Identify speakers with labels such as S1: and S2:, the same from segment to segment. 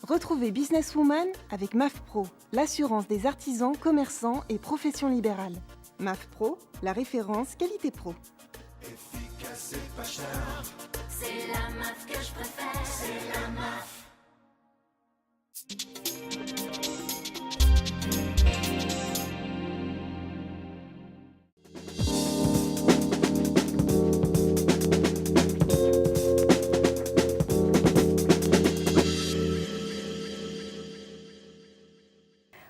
S1: Retrouvez Businesswoman avec MAF Pro, l'assurance des artisans, commerçants et professions libérales. MAF Pro, la référence qualité pro.
S2: Efficace et pas cher. C'est la MAF que je préfère. C'est la MAF.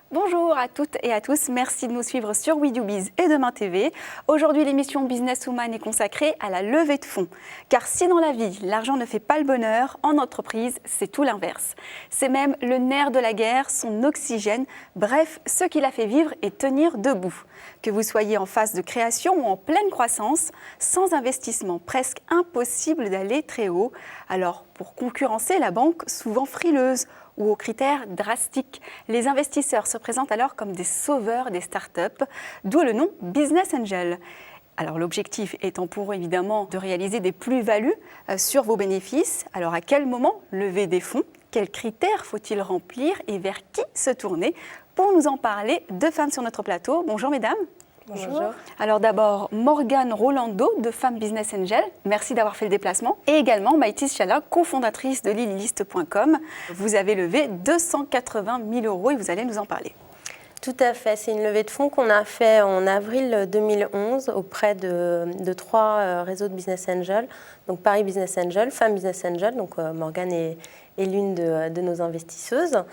S3: Bonjour à toutes et à tous, merci de nous suivre sur We Do Biz et Demain TV. Aujourd'hui, l'émission Businesswoman est consacrée à la levée de fonds. Car si dans la vie, l'argent ne fait pas le bonheur, en entreprise, c'est tout l'inverse. C'est même le nerf de la guerre, son oxygène, bref, ce qui la fait vivre et tenir debout. Que vous soyez en phase de création ou en pleine croissance, sans investissement, presque impossible d'aller très haut. Alors, pour concurrencer la banque, souvent frileuse, ou aux critères drastiques. Les investisseurs se présentent alors comme des sauveurs des startups, d'où le nom Business Angel. Alors l'objectif étant pour eux évidemment de réaliser des plus-values sur vos bénéfices. Alors à quel moment lever des fonds? Quels critères faut-il remplir et vers qui se tourner? Pour nous en parler, deux femmes sur notre plateau. Bonjour mesdames.
S4: Bonjour.
S3: Alors d'abord, Morgane Rolando de Femmes Business Angel, merci d'avoir fait le déplacement. Et également Maïtis Chala, cofondatrice de lilylist.com. Vous avez levé 280 000 € et vous allez nous en parler.
S4: Tout à fait, c'est une levée de fonds qu'on a fait en avril 2011 auprès de trois réseaux de Business Angel. Donc Paris Business Angel, Femmes Business Angel, donc Morgane est l'une de nos investisseuses.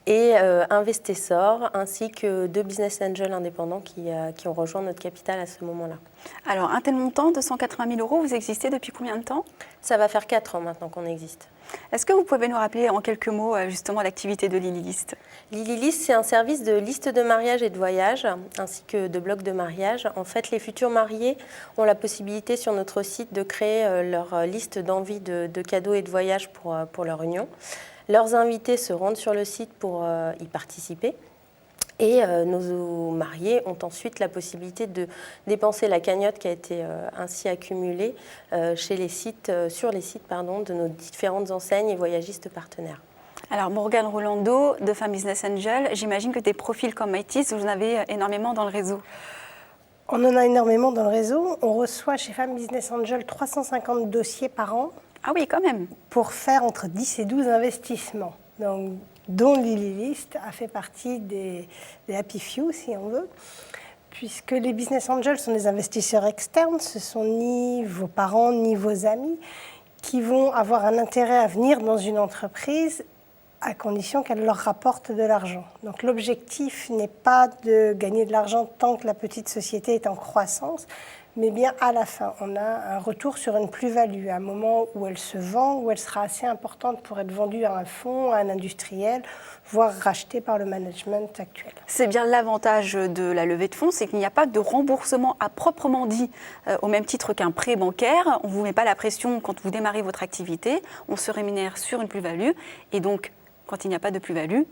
S4: Et Investissor, ainsi que deux business angels indépendants qui ont rejoint notre capital à ce moment-là.
S3: Alors, un tel montant, 280 000 €, vous existez depuis combien de temps?
S4: Ça va faire 4 ans maintenant qu'on existe.
S3: Est-ce que vous pouvez nous rappeler en quelques mots justement l'activité de Lilylist?
S4: Lilylist, c'est un service de liste de mariage et de voyage, ainsi que de blocs de mariage. En fait, les futurs mariés ont la possibilité sur notre site de créer leur liste d'envies de cadeaux et de voyages pour leur union. Leurs invités se rendent sur le site pour y participer et nos mariés ont ensuite la possibilité de dépenser la cagnotte qui a été ainsi accumulée sur les sites de nos différentes enseignes et voyagistes partenaires.
S3: Alors Morgane Rolando de Femmes Business Angel, j'imagine que des profils comme Maïtis, vous en avez énormément dans le réseau.
S5: On en a énormément dans le réseau. On reçoit chez Femmes Business Angel 350 dossiers par an.
S3: Ah oui, quand même.
S5: Pour faire entre 10 et 12 investissements, donc, dont Lilylist a fait partie des Happy Few, si on veut, puisque les Business Angels sont des investisseurs externes, ce sont ni vos parents ni vos amis qui vont avoir un intérêt à venir dans une entreprise à condition qu'elle leur rapporte de l'argent. Donc l'objectif n'est pas de gagner de l'argent tant que la petite société est en croissance, mais bien à la fin, on a un retour sur une plus-value, à un moment où elle se vend, où elle sera assez importante pour être vendue à un fonds, à un industriel, voire rachetée par le management actuel.
S3: C'est bien l'avantage de la levée de fonds, c'est qu'il n'y a pas de remboursement à proprement dit, au même titre qu'un prêt bancaire. On ne vous met pas la pression quand vous démarrez votre activité, on se rémunère sur une plus-value, et donc quand il n'y a pas de plus-value,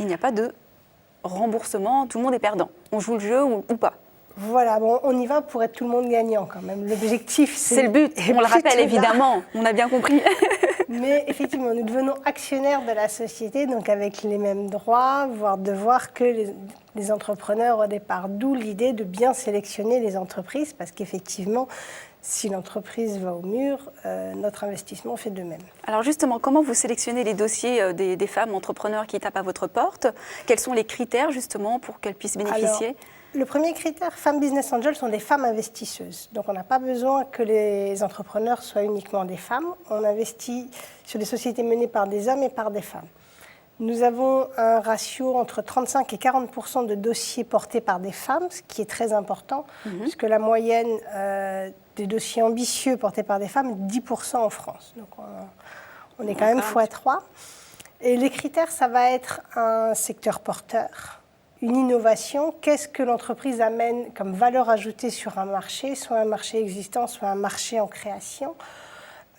S3: il n'y a pas de remboursement, tout le monde est perdant. On joue le jeu ou pas.
S5: Voilà, bon, on y va pour être tout le monde gagnant quand même. L'objectif,
S3: c'est le but, on le rappelle évidemment, on a bien compris.
S5: Mais effectivement, nous devenons actionnaires de la société, donc avec les mêmes droits, voire devoirs que les entrepreneurs au départ. D'où l'idée de bien sélectionner les entreprises, parce qu'effectivement, si l'entreprise va au mur, notre investissement fait de même.
S3: Alors justement, comment vous sélectionnez les dossiers des femmes entrepreneurs qui tapent à votre porte? Quels sont les critères justement pour qu'elles puissent bénéficier?
S5: Le premier critère, Femmes Business Angel sont des femmes investisseuses. Donc on n'a pas besoin que les entrepreneurs soient uniquement des femmes. On investit sur des sociétés menées par des hommes et par des femmes. Nous avons un ratio entre 35 et 40% de dossiers portés par des femmes, ce qui est très important, puisque la moyenne des dossiers ambitieux portés par des femmes est 10% en France. Donc on est quand même x3. Et les critères, ça va être un secteur porteur, une innovation. Qu'est-ce que l'entreprise amène comme valeur ajoutée sur un marché, soit un marché existant, soit un marché en création.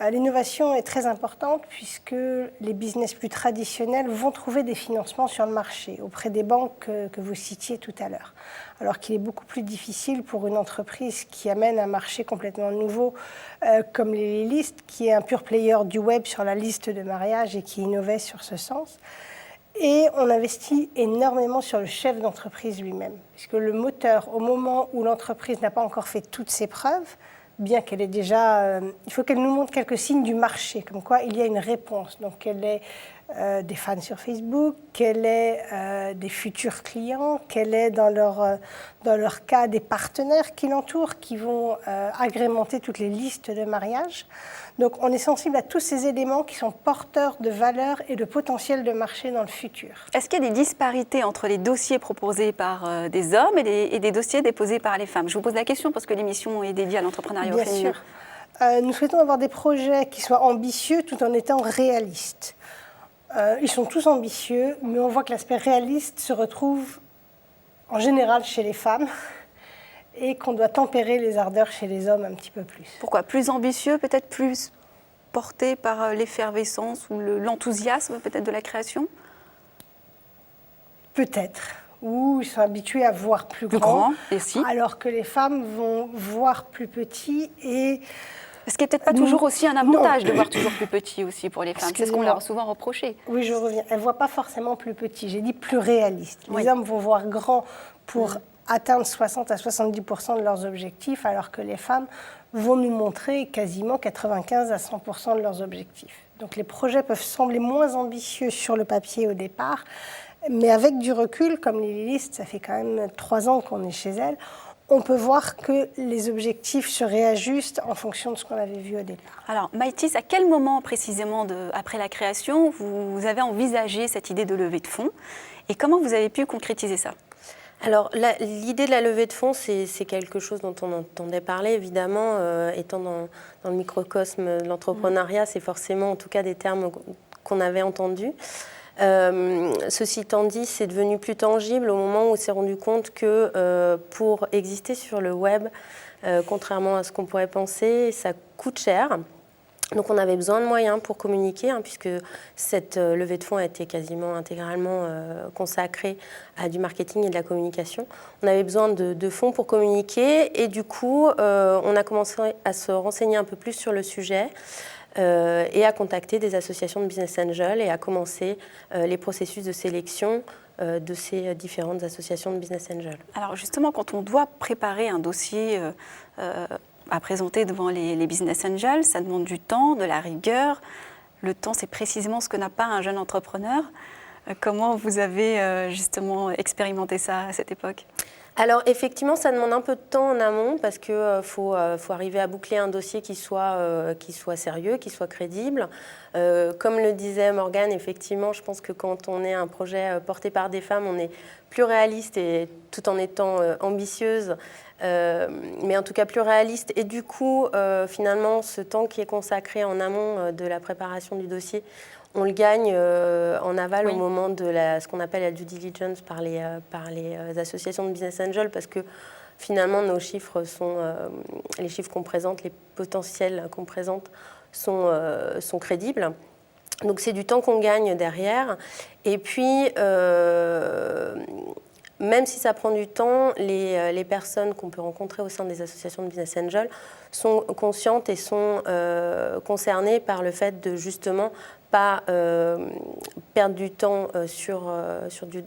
S5: L'innovation est très importante puisque les business plus traditionnels vont trouver des financements sur le marché auprès des banques que vous citiez tout à l'heure. Alors qu'il est beaucoup plus difficile pour une entreprise qui amène un marché complètement nouveau comme les listes, qui est un pur player du web sur la liste de mariage et qui innovait sur ce sens. Et on investit énormément sur le chef d'entreprise lui-même, puisque le moteur, au moment où l'entreprise n'a pas encore fait toutes ses preuves, bien qu'elle ait déjà... il faut qu'elle nous montre quelques signes du marché, comme quoi il y a une réponse. Donc qu'elle ait des fans sur Facebook, qu'elle ait des futurs clients, qu'elle ait dans leur cas des partenaires qui l'entourent, qui vont agrémenter toutes les listes de mariage. Donc on est sensible à tous ces éléments qui sont porteurs de valeur et de potentiel de marché dans le futur.
S3: Est-ce qu'il y a des disparités entre les dossiers proposés par des hommes et des dossiers déposés par les femmes? Je vous pose la question parce que l'émission est dédiée à l'entrepreneuriat
S5: Bien
S3: féminin.
S5: sûr. Nous souhaitons avoir des projets qui soient ambitieux tout en étant réalistes. Ils sont tous ambitieux, mais on voit que l'aspect réaliste se retrouve en général chez les femmes et qu'on doit tempérer les ardeurs chez les hommes un petit peu plus.
S3: Pourquoi? Plus ambitieux, peut-être plus porté par l'effervescence ou l'enthousiasme peut-être de la création?
S5: Peut-être. Ou ils sont habitués à voir plus
S3: grand, et si.
S5: Alors que les femmes vont voir plus petit et...
S3: Ce qui n'est peut-être pas toujours aussi un avantage de voir toujours plus petit aussi pour les femmes. C'est ce qu'on leur a souvent reproché.
S5: Oui, je reviens. Elles ne voient pas forcément plus petit. J'ai dit plus réaliste.
S3: Oui.
S5: Les hommes vont voir grand pour atteindre 60 à 70% de leurs objectifs, alors que les femmes vont nous montrer quasiment 95 à 100% de leurs objectifs. Donc les projets peuvent sembler moins ambitieux sur le papier au départ, mais avec du recul, comme Lilylist, ça fait quand même 3 ans qu'on est chez elle, on peut voir que les objectifs se réajustent en fonction de ce qu'on avait vu au départ.
S3: Alors, Maïtis, à quel moment précisément après la création, vous avez envisagé cette idée de levée de fonds et comment vous avez pu concrétiser ça?
S4: Alors, l'idée de la levée de fonds, c'est quelque chose dont on entendait parler, évidemment, étant dans le microcosme de l'entrepreneuriat, c'est forcément en tout cas des termes qu'on avait entendus. Ceci étant dit, c'est devenu plus tangible au moment où on s'est rendu compte que pour exister sur le web, contrairement à ce qu'on pourrait penser, ça coûte cher. Donc on avait besoin de moyens pour communiquer, puisque cette levée de fonds a été quasiment intégralement consacrée à du marketing et de la communication. On avait besoin de fonds pour communiquer et du coup, on a commencé à se renseigner un peu plus sur le sujet. Et à contacter des associations de business angels et à commencer les processus de sélection de ces différentes associations de business angels.
S3: Alors justement, quand on doit préparer un dossier à présenter devant les business angels, ça demande du temps, de la rigueur. Le temps, c'est précisément ce que n'a pas un jeune entrepreneur. Comment vous avez justement expérimenté ça à cette époque ?
S4: Alors effectivement, ça demande un peu de temps en amont parce qu'il faut arriver à boucler un dossier qui soit sérieux, qui soit crédible. Comme le disait Morgane, effectivement, je pense que quand on est un projet porté par des femmes, on est plus réaliste et tout en étant ambitieuse, mais en tout cas plus réaliste. Et du coup, finalement, ce temps qui est consacré en amont de la préparation du dossier, on le gagne en aval au moment de ce qu'on appelle la due diligence par les associations de business angels parce que finalement nos chiffres les chiffres qu'on présente, les potentiels qu'on présente sont crédibles. Donc c'est du temps qu'on gagne derrière. Et puis même si ça prend du temps, les personnes qu'on peut rencontrer au sein des associations de business angels sont conscientes et sont concernées par le fait de justement pas perdre du temps sur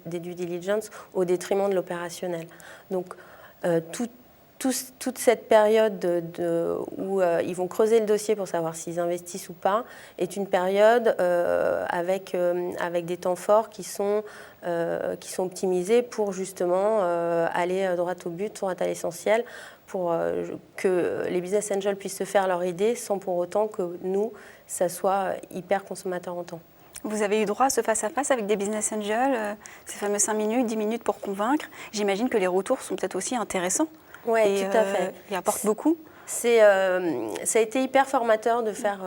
S4: des due diligence au détriment de l'opérationnel. Donc, toute cette période où ils vont creuser le dossier pour savoir s'ils investissent ou pas est une période avec des temps forts qui sont optimisés pour justement aller droit au but, droit à l'essentiel, pour que les business angels puissent se faire leur idée sans pour autant que nous, ça soit hyper consommateur en temps.
S3: Vous avez eu droit à ce face-à-face avec des business angels, ces fameux 5 minutes, 10 minutes pour convaincre. J'imagine que les retours sont peut-être aussi intéressants.
S4: Oui, tout à fait.
S3: Et apportent beaucoup.
S4: Ça a été hyper formateur de faire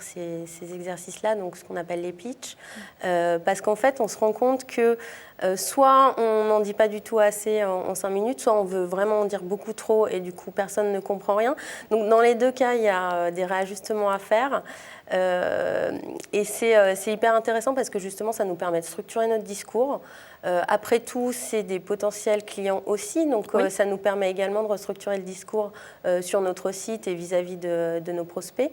S4: ces exercices-là, donc ce qu'on appelle les pitchs, parce qu'en fait, on se rend compte que soit on n'en dit pas du tout assez en 5 minutes, soit on veut vraiment en dire beaucoup trop et du coup, personne ne comprend rien. Donc, dans les deux cas, il y a des réajustements à faire. Et c'est hyper intéressant parce que justement, ça nous permet de structurer notre discours. Après tout, c'est des potentiels clients aussi, donc oui. Ça nous permet également de restructurer le discours sur notre site et vis-à-vis de nos prospects.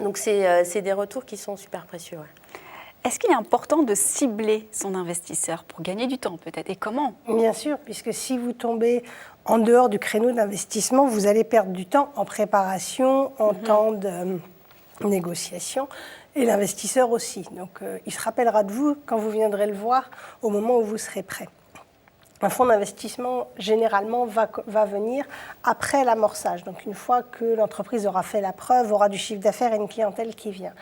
S4: Donc c'est des retours qui sont super précieux. Ouais.
S3: Est-ce qu'il est important de cibler son investisseur pour gagner du temps peut-être, et comment?
S5: Bien sûr, puisque si vous tombez en dehors du créneau d'investissement, vous allez perdre du temps en préparation, en temps de négociation, et l'investisseur aussi. Donc, il se rappellera de vous quand vous viendrez le voir au moment où vous serez prêt. Un fonds d'investissement, généralement, va venir après l'amorçage. Donc, une fois que l'entreprise aura fait la preuve, aura du chiffre d'affaires et une clientèle qui vient.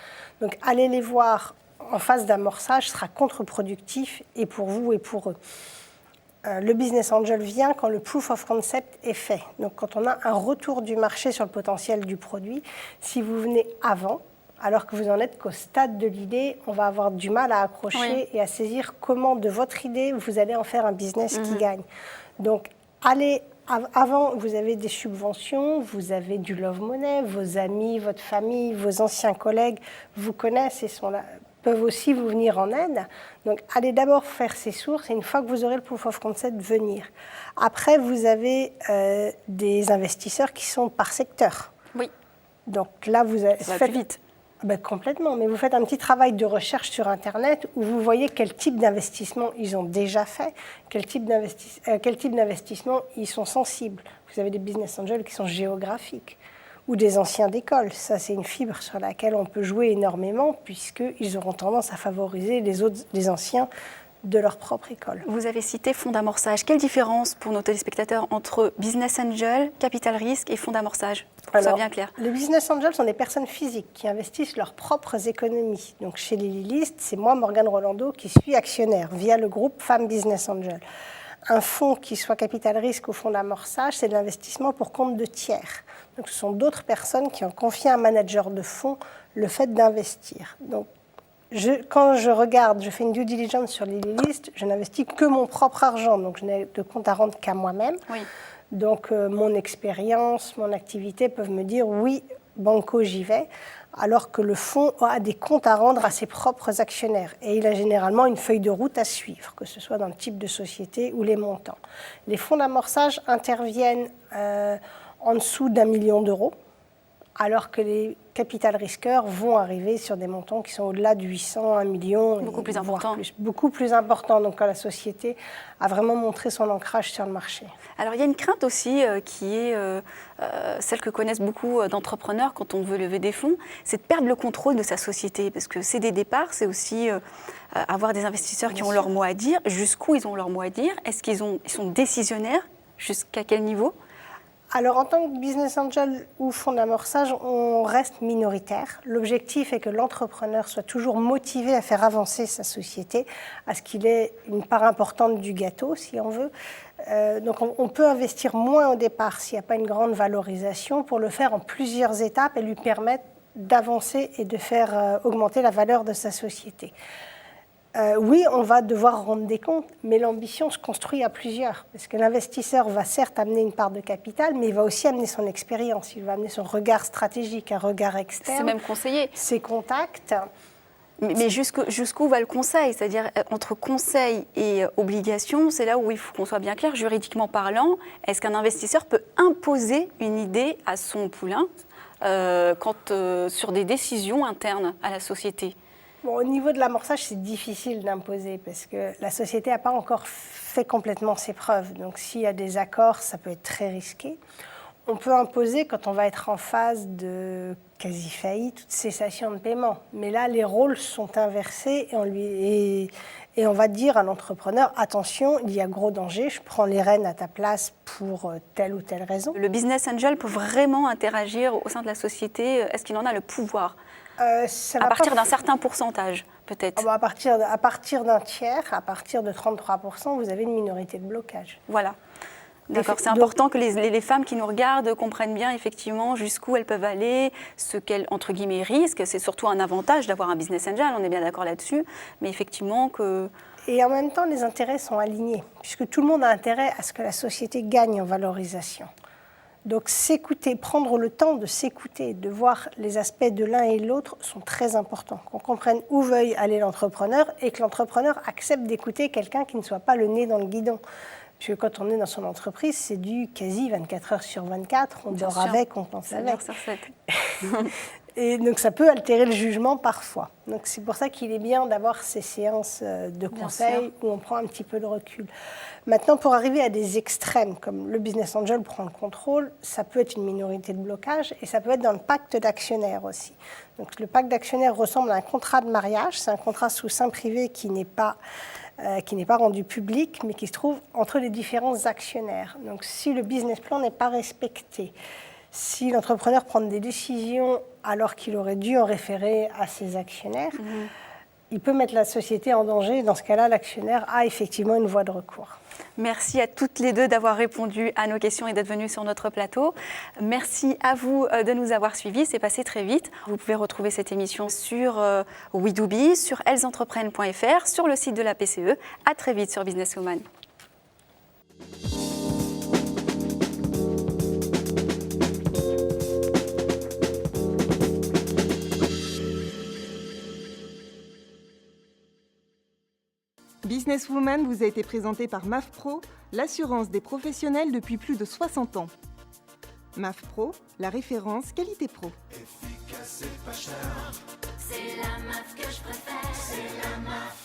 S5: Donc, aller les voir en phase d'amorçage sera contre-productif et pour vous et pour eux. Le business angel vient quand le proof of concept est fait. Donc, quand on a un retour du marché sur le potentiel du produit, si vous venez avant, alors que vous en êtes qu'au stade de l'idée, on va avoir du mal à accrocher et à saisir comment de votre idée, vous allez en faire un business qui gagne. Donc, avant, vous avez des subventions, vous avez du love money, vos amis, votre famille, vos anciens collègues vous connaissent et sont là, peuvent aussi vous venir en aide. Donc, allez d'abord faire ces sources et une fois que vous aurez le proof of concept, venir. Après, vous avez des investisseurs qui sont par secteur. Oui. Donc là, vous avez...
S3: Ça va plus vite.
S5: Ben, complètement, mais vous faites un petit travail de recherche sur Internet où vous voyez quel type d'investissement ils ont déjà fait, quel type d'investissement ils sont sensibles. Vous avez des business angels qui sont géographiques ou des anciens d'école. Ça, c'est une fibre sur laquelle on peut jouer énormément puisqu'ils auront tendance à favoriser les anciens de leur propre école.
S3: Vous avez cité fonds d'amorçage. Quelle différence pour nos téléspectateurs entre business angel, capital risque et fonds d'amorçage? Pour que ce soit bien clair.
S5: Les business angels sont des personnes physiques qui investissent leurs propres économies. Donc chez Lilylist, c'est moi, Morgane Rolando, qui suis actionnaire via le groupe Femmes Business Angel. Un fonds qui soit capital risque ou fonds d'amorçage, c'est de l'investissement pour compte de tiers. Donc ce sont d'autres personnes qui ont confié à un manager de fonds le fait d'investir. Donc quand je fais une due diligence sur Lilylist, je n'investis que mon propre argent, donc je n'ai de compte à rendre qu'à moi-même. Oui. Donc mon expérience, mon activité peuvent me dire oui, banco, j'y vais, alors que le fonds a des comptes à rendre à ses propres actionnaires. Et il a généralement une feuille de route à suivre, que ce soit dans le type de société ou les montants. Les fonds d'amorçage interviennent en dessous d'1 million d'euros, alors que les capital risqueurs vont arriver sur des montants qui sont au-delà de 800, 1 million.
S3: Beaucoup plus important.
S5: Beaucoup plus important. Donc, quand la société a vraiment montré son ancrage sur le marché.
S3: Alors, il y a une crainte aussi qui est celle que connaissent beaucoup d'entrepreneurs quand on veut lever des fonds, c'est de perdre le contrôle de sa société. Parce que c'est des départs, c'est aussi avoir des investisseurs qui ont leur mot à dire. Jusqu'où ils ont leur mot à dire? Est-ce qu'ils sont décisionnaires? Jusqu'à quel niveau?
S5: Alors, en tant que business angel ou fonds d'amorçage, on reste minoritaire. L'objectif est que l'entrepreneur soit toujours motivé à faire avancer sa société, à ce qu'il ait une part importante du gâteau, si on veut. Donc, on peut investir moins au départ s'il n'y a pas une grande valorisation pour le faire en plusieurs étapes et lui permettre d'avancer et de faire augmenter la valeur de sa société. Oui, on va devoir rendre des comptes, mais l'ambition se construit à plusieurs. Parce que l'investisseur va certes amener une part de capital, mais il va aussi amener son expérience, il va amener son regard stratégique, un regard externe.
S3: C'est même conseiller.
S5: Ses contacts.
S3: Mais jusqu'où va le conseil? C'est-à-dire, entre conseil et obligation, c'est là où il faut qu'on soit bien clair, juridiquement parlant. Est-ce qu'un investisseur peut imposer une idée à son poulain sur des décisions internes à la société?
S5: Bon, au niveau de l'amorçage, c'est difficile d'imposer parce que la société n'a pas encore fait complètement ses preuves. Donc, s'il y a des accords, ça peut être très risqué. On peut imposer quand on va être en phase de quasi-faillite ou de cessation de paiement. Mais là, les rôles sont inversés et on va dire à l'entrepreneur, attention, il y a gros danger, je prends les rênes à ta place pour telle ou telle raison.
S3: Le business angel peut vraiment interagir au sein de la société. Est-ce qu'il en a le pouvoir? À partir d'un certain pourcentage, peut-être.
S5: À partir d'un tiers, à partir de 33%, vous avez une minorité de blocage.
S3: Voilà. D'accord, c'est important que les femmes qui nous regardent comprennent bien effectivement jusqu'où elles peuvent aller, ce qu'elles, entre guillemets, risquent. C'est surtout un avantage d'avoir un business angel, on est bien d'accord là-dessus, mais effectivement que...
S5: Et en même temps, les intérêts sont alignés, puisque tout le monde a intérêt à ce que la société gagne en valorisation. Donc s'écouter, prendre le temps de s'écouter, de voir les aspects de l'un et de l'autre sont très importants. Qu'on comprenne où veuille aller l'entrepreneur et que l'entrepreneur accepte d'écouter quelqu'un qui ne soit pas le nez dans le guidon. Puisque quand on est dans son entreprise, c'est du quasi 24 heures sur 24, on dort avec, on pense avec. Et donc ça peut altérer le jugement parfois. Donc c'est pour ça qu'il est bien d'avoir ces séances de conseil où on prend un petit peu de recul. Maintenant, pour arriver à des extrêmes, comme le business angel prend le contrôle, ça peut être une minorité de blocage et ça peut être dans le pacte d'actionnaires aussi. Donc le pacte d'actionnaires ressemble à un contrat de mariage, c'est un contrat sous seing privé qui n'est pas rendu public, mais qui se trouve entre les différents actionnaires. Donc si le business plan n'est pas respecté, si l'entrepreneur prend des décisions alors qu'il aurait dû en référer à ses actionnaires, il peut mettre la société en danger. Dans ce cas-là, l'actionnaire a effectivement une voie de recours.
S3: Merci à toutes les deux d'avoir répondu à nos questions et d'être venues sur notre plateau. Merci à vous de nous avoir suivis, c'est passé très vite. Vous pouvez retrouver cette émission sur WeDoBiz, sur ellesentreprenent.fr, sur le site de la PCE. À très vite sur Businesswoman.
S1: Businesswoman vous a été présenté par MAF Pro, l'assurance des professionnels depuis plus de 60 ans. MAF Pro, la référence qualité pro.
S2: Efficace et pas cher. C'est la MAF que je préfère. C'est la MAF.